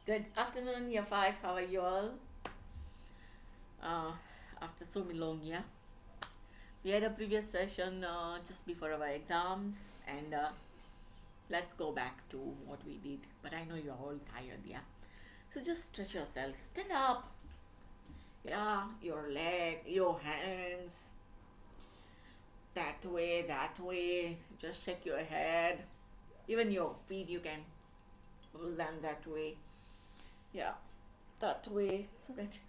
Good afternoon, year 5. How are you all? Uh, After so long, yeah. We had a previous session just before our exams, and let's go back to what we did. But I know you're all tired, yeah. So just stretch yourself. Stand up. Yeah, your leg, your hands. That way, that way. Just shake your head. Even your feet, you can pull them that way. Yeah, that way. So that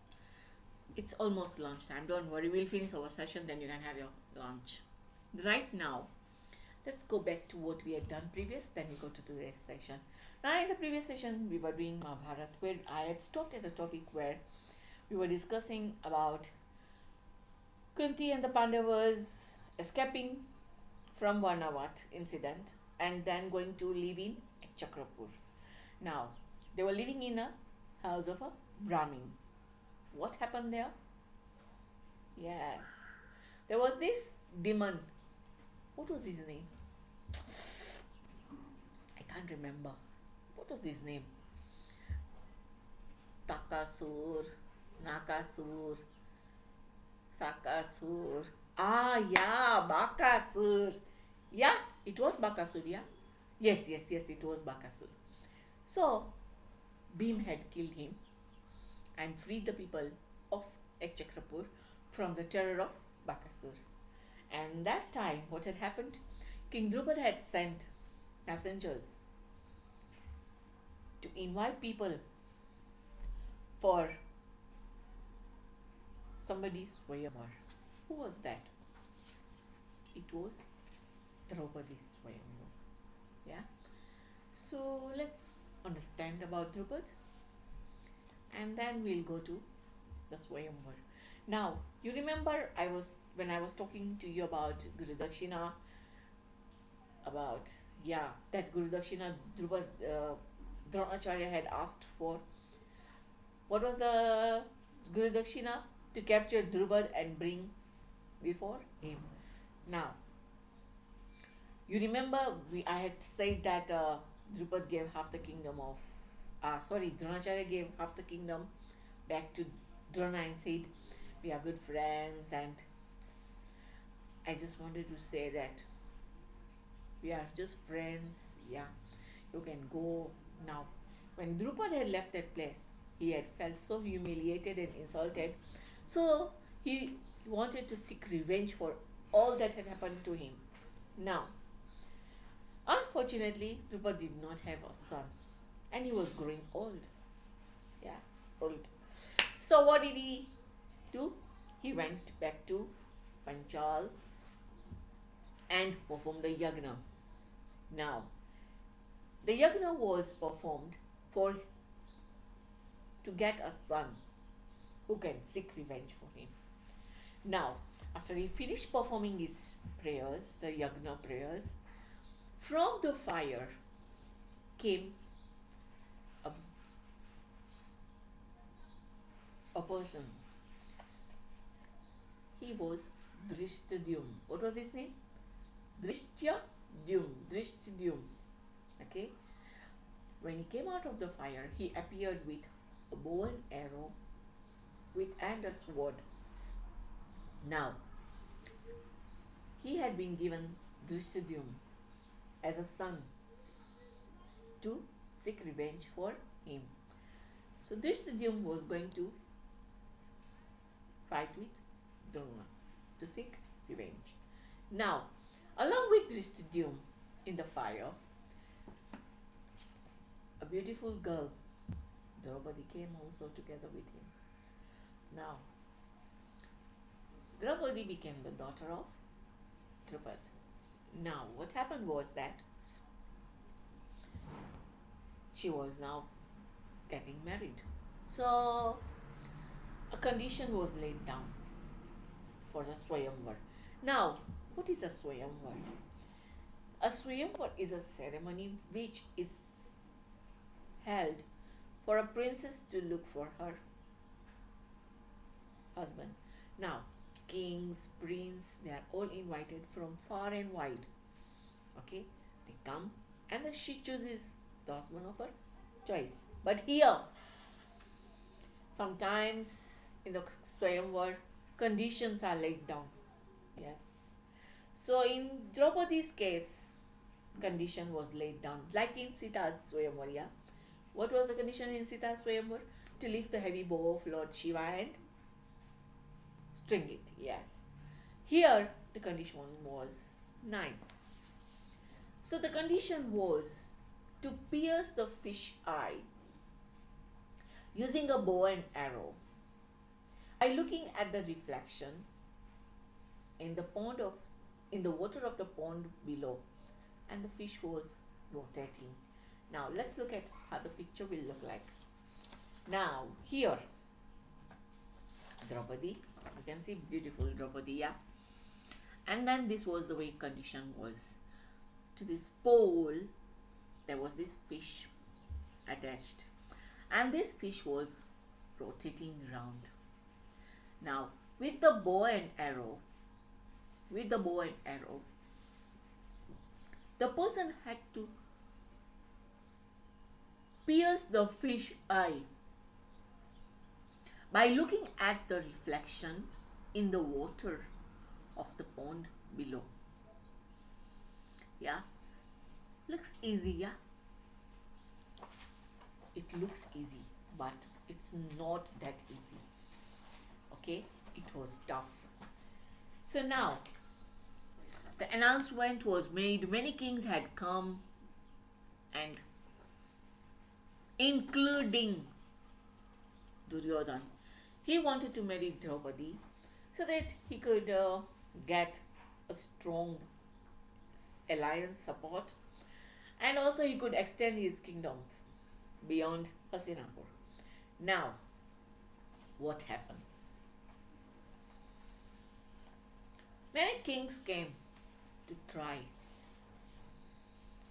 it's almost lunchtime. Don't worry, we'll finish our session, then you can have your lunch. Right now, let's go back to what we had done previous, then we go to today's session. Now, in the previous session, we were doing Mahabharat, where I had stopped at a topic where we were discussing about Kunti and the Pandavas escaping from Varnavat incident and then going to live in Chakrapur. Now, they were living in a house of a Brahmin. What happened there? Yes. There was this demon. What was his name? I can't remember. What was his name? Takasur, Nakasur, Sakasur. Ah, yeah, Bakasur. Yeah, it was Bakasur, yeah? Yes, it was Bakasur. So, Bhim had killed him and freed the people of Ekchakrapur from the terror of Bakasur. And that time, what had happened? King Draupadi had sent messengers to invite people for somebody's swayamwara. Who was that? It was Draupadi's swayamwara. Yeah. So let's understand about Draupadi, and then we'll go to the swayamwara. Now, you remember when I was talking to you about Guru Dakshina, about that Guru Dakshina Dronacharya had asked for. What was the Guru Dakshina? To capture Drupad and bring before him. Now, you remember I had said that Drupad gave half the kingdom of Dronacharya gave half the kingdom back to Drona and said, we are good friends, and I just wanted to say that we are just friends. Yeah, you can go. Now, when Drupad had left that place, he had felt so humiliated and insulted. So he wanted to seek revenge for all that had happened to him. Now, unfortunately, Drupad did not have a son, and he was growing old. Yeah, old. So what did he do? He went back to Panchal and performed the yagna. Now, the yagna was performed for to get a son who can seek revenge for him. Now, after he finished performing his prayers, the yagna prayers, from the fire came a person. He was Drishtadyum. What was his name? Drishtadyum. Okay. When he came out of the fire, he appeared with a bow and arrow and a sword. Now, he had been given Drishtadyum as a son to seek revenge for him. So Drishtadyum was going to fight with Drona to seek revenge. Now, along with Drishtadyum in the fire, a beautiful girl, Draupadi, came also together with him. Now, Draupadi became the daughter of Draupadi. Now, what happened was that she was now getting married. So, a condition was laid down for the swayamvar. Now, what is a swayamvar? A swayamvar is a ceremony which is held for a princess to look for her husband. Now, kings, prince, they are all invited from far and wide. Okay, they come and she chooses the husband of her choice. But here, sometimes in the swayamvar, conditions are laid down. Yes. So in Draupadi's case, condition was laid down, like in Sita's swayamvar. Yeah? What was the condition in Sita's swayamvar? To lift the heavy bow of Lord Shiva and string it. Yes. Here, the condition was nice. So the condition was to pierce the fish eye using a bow and arrow by looking at the reflection in the water of the pond below, and the fish was rotating. Now let's look at how the picture will look like. Now here, Draupadi, you can see beautiful Draupadi, yeah. And then this was the way condition was. To this pole, there was this fish attached, and this fish was rotating round. Now with the bow and arrow, the person had to pierce the fish eye by looking at the reflection in the water of the pond below. Yeah, looks easy, yeah. It looks easy, but it's not that easy. Okay, it was tough. So now, the announcement was made. Many kings had come, and including Duryodhan. He wanted to marry Draupadi so that he could get a strong alliance support, and also he could extend his kingdoms beyond Hastinapur. Now, what happens? Many kings came to try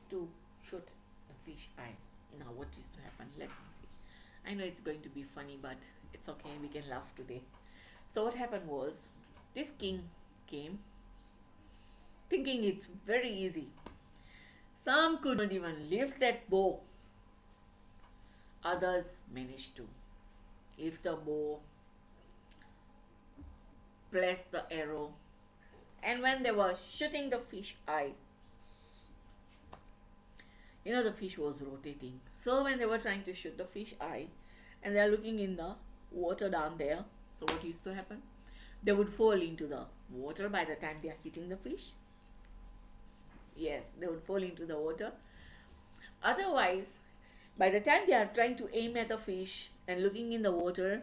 to shoot the fish eye. Now, what is to happen? Let's see. I know it's going to be funny, but it's okay. We can laugh today. So, what happened was, this king came thinking it's very easy. Some could not even lift that bow. Others managed to lift the bow, place the arrow, and when they were shooting the fish eye, the fish was rotating. So when they were trying to shoot the fish eye and they are looking in the water down there, so what used to happen? They would fall into the water by the time they are hitting the fish. Yes, they would fall into the water. Otherwise, by the time they are trying to aim at the fish and looking in the water,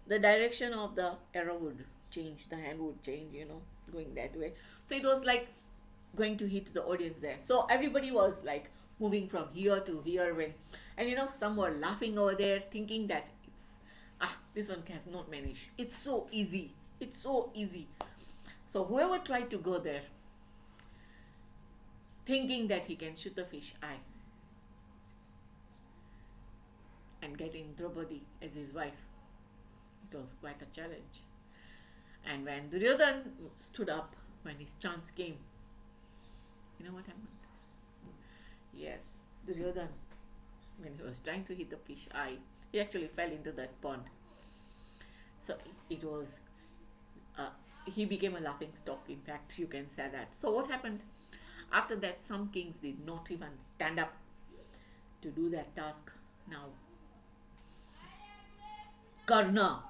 the direction of the arrow would change, the hand would change, going that way. So it was like going to hit the audience there. So everybody was like moving from here to here and some were laughing over there thinking that this one cannot manage. It's so easy. It's so easy. So whoever tried to go there thinking that he can shoot the fish eye and get in Draupadi as his wife, it was quite a challenge. And when Duryodhan stood up, when his chance came, you know what happened? Yes, Duryodhan, when he was trying to hit the fish eye, he actually fell into that pond. So it was, he became a laughing stock, in fact, you can say that. So what happened? After that, some kings did not even stand up to do that task. Now, Karna,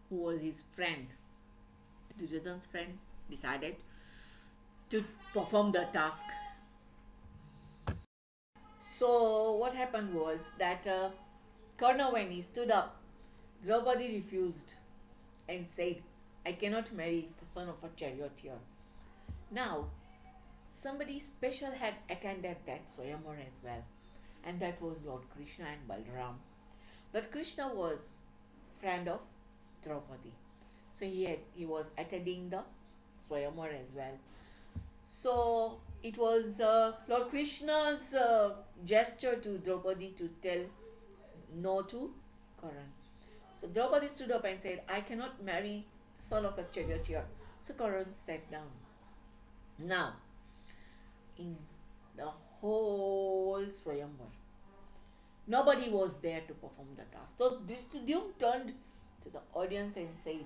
who was his friend, Duryodhan's friend, decided to perform the task. So what happened was that Karna, when he stood up, Draupadi refused and said, I cannot marry the son of a charioteer. Now, somebody special had attended that swayamwara as well, and that was Lord Krishna and Balram. Lord Krishna was friend of Draupadi, so he was attending the swayamwara as well. So it was Lord Krishna's gesture to Draupadi to tell no to Karan. So Draupadi stood up and said, I cannot marry the son of a charioteer. So Karan sat down. Now, in the whole swayamwar. Nobody was there to perform the task. So Drishtadyumna turned to the audience and said,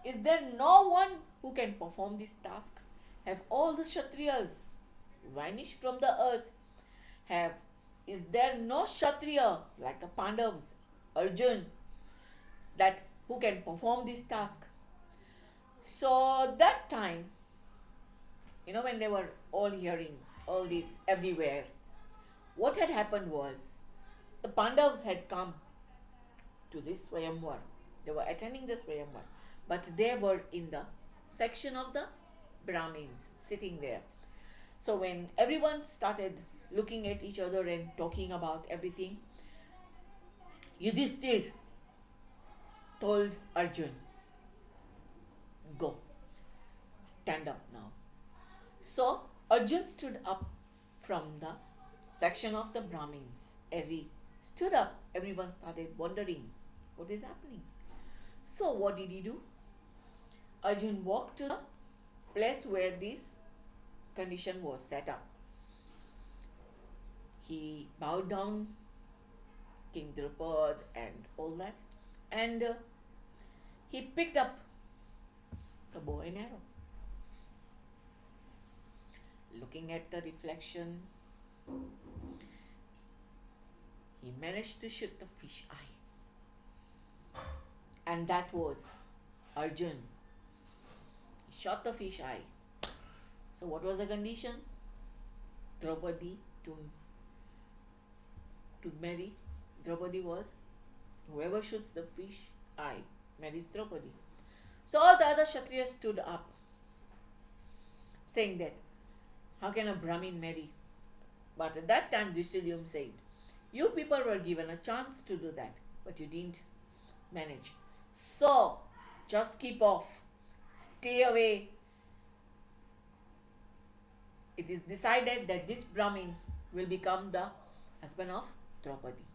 "Is there no one who can perform this task? Have all the Kshatriyas vanished from the earth? Is there no Kshatriya like the Pandavas, Arjun, that who can perform this task?" So that time, when they were all hearing all this everywhere, what had happened was the Pandavas had come to this swayamwar. They were attending the swayamwar, but they were in the section of the Brahmins sitting there. So when everyone started looking at each other and talking about everything, Yudhishthir told Arjun, "Go, stand up now." So Arjun stood up from the section of the Brahmins. As he stood up, everyone started wondering what is happening. So what did he do? Arjun walked to the place where this condition was set up. He bowed down King Draupadi and all that, and he picked up the bow and arrow. Looking at the reflection, he managed to shoot the fish eye. And that was Arjun. He shot the fish eye. So what was the condition? Draupadi to marry. Draupadi was, whoever shoots the fish eye marries Draupadi. So all the other Kshatriyas stood up, saying that, how can a Brahmin marry? But at that time, Drishtadyumna said, "You people were given a chance to do that, but you didn't manage. So, just keep off. Stay away. It is decided that this Brahmin will become the husband of Draupadi."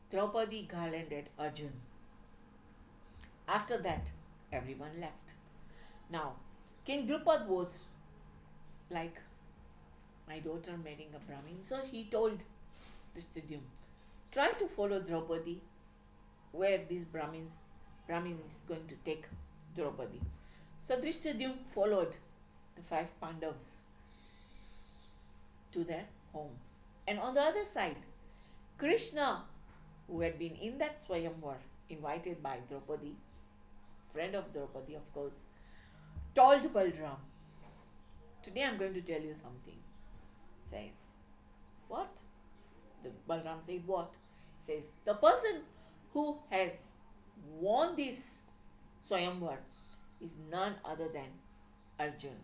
Draupadi garlanded Arjun. After that, everyone left. Now, King Draupadi was like, my daughter marrying a Brahmin. So he told Drishtadyumna, "Try to follow Draupadi where this Brahmin is going to take Draupadi." So Drishtadyumna followed the 5 Pandavas to their home. And on the other side, Krishna, who had been in that swayamwar, invited by Draupadi, friend of Draupadi of course, told Balram, "Today I'm going to tell you something." Says, "What?" The Balram said, "What?" Says, "The person who has won this swayamwar is none other than Arjun."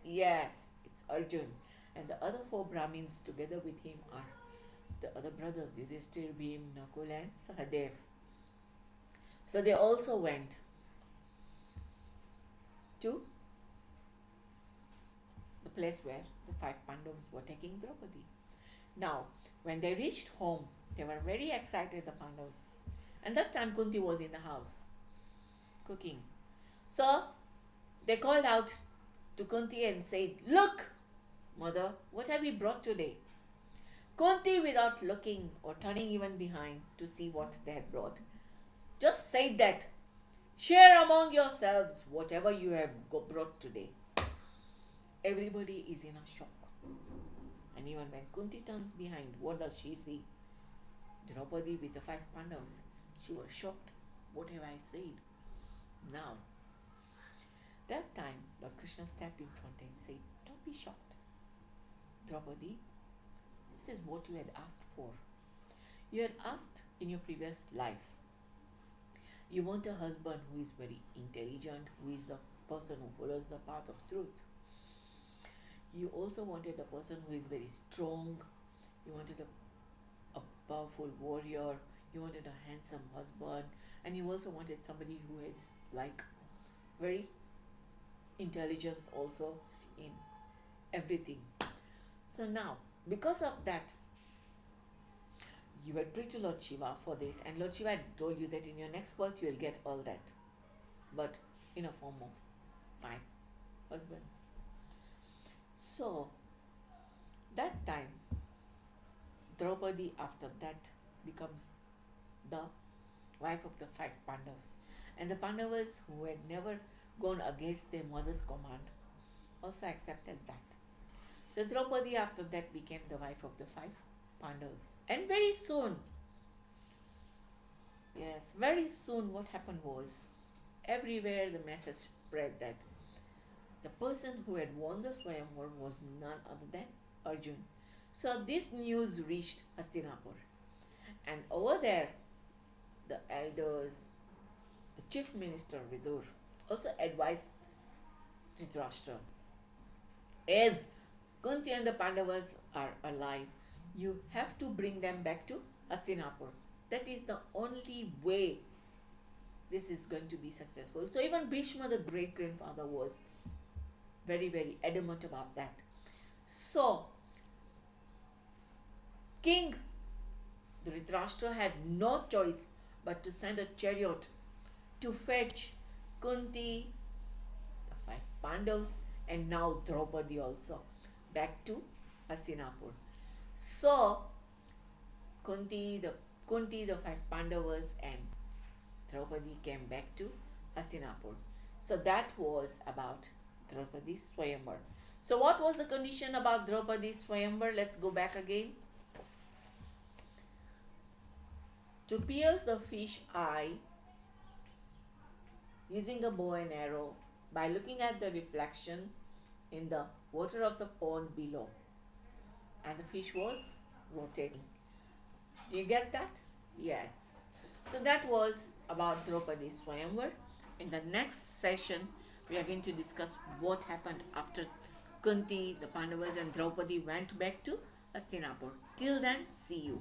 Yes, it's Arjun. And the other 4 Brahmins together with him are the other brothers, Yudhishthir, Bhim, Nakul and Sahadev. So they also went to the place where the 5 Pandavas were taking Draupadi. Now, when they reached home, they were very excited, the Pandavas. And that time Kunti was in the house, cooking. So, they called out to Kunti and said, "Look, mother, what have we brought today?" Kunti, without looking or turning even behind to see what they had brought, just said that, "Share among yourselves whatever you have brought today." Everybody is in a shock. And even when Kunti turns behind, what does she see? Draupadi with the 5 Pandavas. She was shocked. What have I said? Now, that time, Lord Krishna stepped in front and said, "Don't be shocked. Draupadi, this is what you had asked for. You had asked in your previous life. You want a husband who is very intelligent, who is the person who follows the path of truth. You also wanted a person who is very strong. You wanted a powerful warrior. You wanted a handsome husband. And you also wanted somebody who is like very intelligence also in everything. So now, because of that, you had prayed to Lord Shiva for this, and Lord Shiva had told you that in your next birth you will get all that, but in a form of 5 husbands. So, That time, Draupadi after that becomes the wife of the five Pandavas. And the Pandavas who had never gone against their mother's command also accepted that. So Draupadi after that became the wife of the five Pandavas. And very soon, yes, very soon what happened was everywhere the message spread that the person who had won the swayamwara was none other than Arjun. So this news reached Hastinapur. And over there, the elders, the chief minister Vidur, also advised Dhritarashtra, as Kunti and the Pandavas are alive, you have to bring them back to Hastinapur. That is the only way this is going to be successful. So even Bhishma, the great grandfather, was very, very adamant about that. So King Dhritarashtra had no choice but to send a chariot to fetch Kunti, the five Pandavas, and now Draupadi also back to Hastinapur. So Kunti, the five Pandavas, and Draupadi came back to Hastinapur. So that was about Draupadi's Swayamvar. So what was the condition about Draupadi's Swayamvar? Let's go back again. To pierce the fish eye using a bow and arrow by looking at the reflection in the water of the pond below. And the fish was rotating. Do you get that? Yes. So that was about Draupadi's Swayamvar. In the next session, we are going to discuss what happened after Kunti, the Pandavas, and Draupadi went back to Hastinapur. Till then, see you.